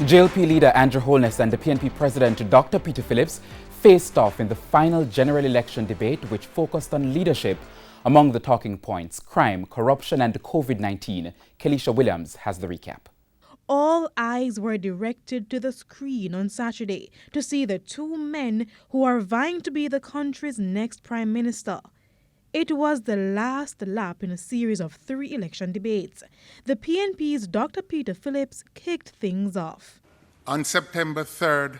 JLP leader Andrew Holness and the PNP president Dr. Peter Phillips faced off in the final general election debate, which focused on leadership. Among the talking points, crime, corruption and COVID-19. Kelisha Williams has the recap. All eyes were directed to the screen on Saturday to see the two men who are vying to be the country's next prime minister. It was the last lap in a series of 3 election debates. The PNP's Dr. Peter Phillips kicked things off. On September 3rd,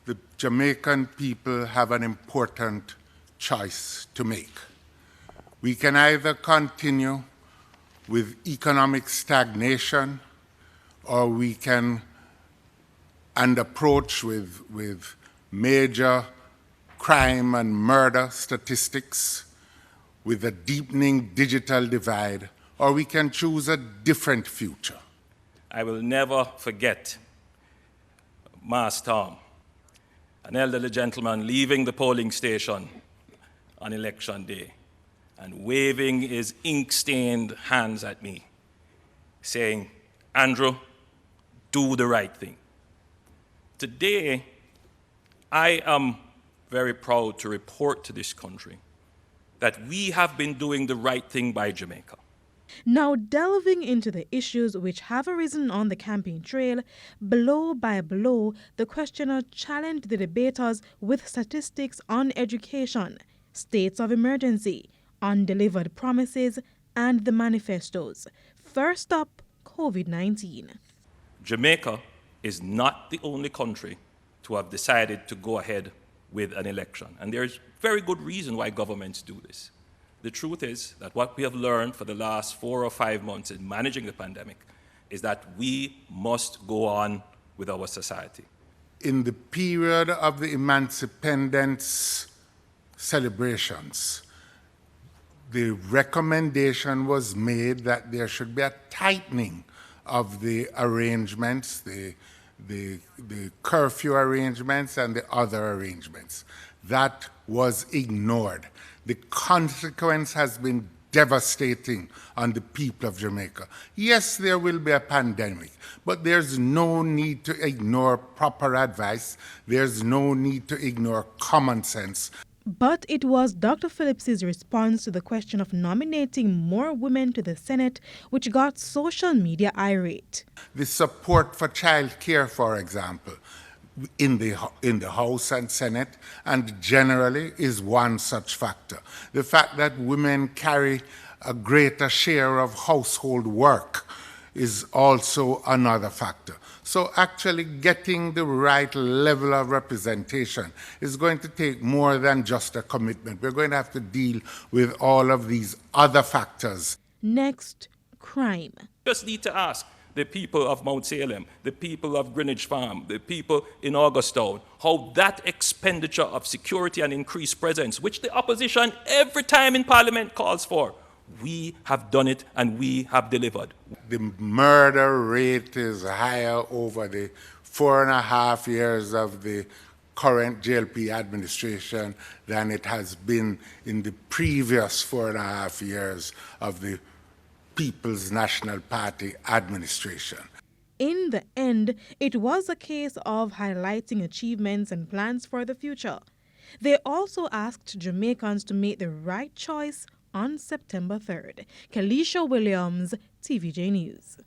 the Jamaican people have an important choice to make. We can either continue with economic stagnation, or we can approach with major crime and murder statistics, with a deepening digital divide, or we can choose a different future. I will never forget Mas Tom, an elderly gentleman leaving the polling station on election day and waving his ink-stained hands at me, saying, "Andrew, do the right thing." Today, I am very proud to report to this country that we have been doing the right thing by Jamaica. Now delving into the issues which have arisen on the campaign trail, blow by blow, the questioner challenged the debaters with statistics on education, states of emergency, undelivered promises, and the manifestos. First up, COVID-19. Jamaica is not the only country to have decided to go ahead with an election. And there's very good reason why governments do this. The truth is that what we have learned for the last 4 or 5 months in managing the pandemic is that we must go on with our society. In the period of the Emancipendence celebrations, the recommendation was made that there should be a tightening of the arrangements, the curfew arrangements and the other arrangements. That was ignored. The consequence has been devastating on the people of Jamaica. Yes, there will be a pandemic, but there's no need to ignore proper advice. There's no need to ignore common sense. But it was Dr. Phillips's response to the question of nominating more women to the Senate which got social media irate. The support for child care, for example, in the House and Senate, and generally is one such factor. The fact that women carry a greater share of household work is also another factor. So actually getting the right level of representation is going to take more than just a commitment. We're going to have to deal with all of these other factors. Next, crime. Just need to ask the people of Mount Salem, the people of Greenwich Farm, the people in Augustown, how that expenditure of security and increased presence, which the opposition every time in Parliament calls for, we have done it and we have delivered. The murder rate is higher over the 4.5 years of the current JLP administration than it has been in the previous 4.5 years of the People's National Party administration. In the end, it was a case of highlighting achievements and plans for the future. They also asked Jamaicans to make the right choice on September 3rd. Kelisha Williams, TVJ News.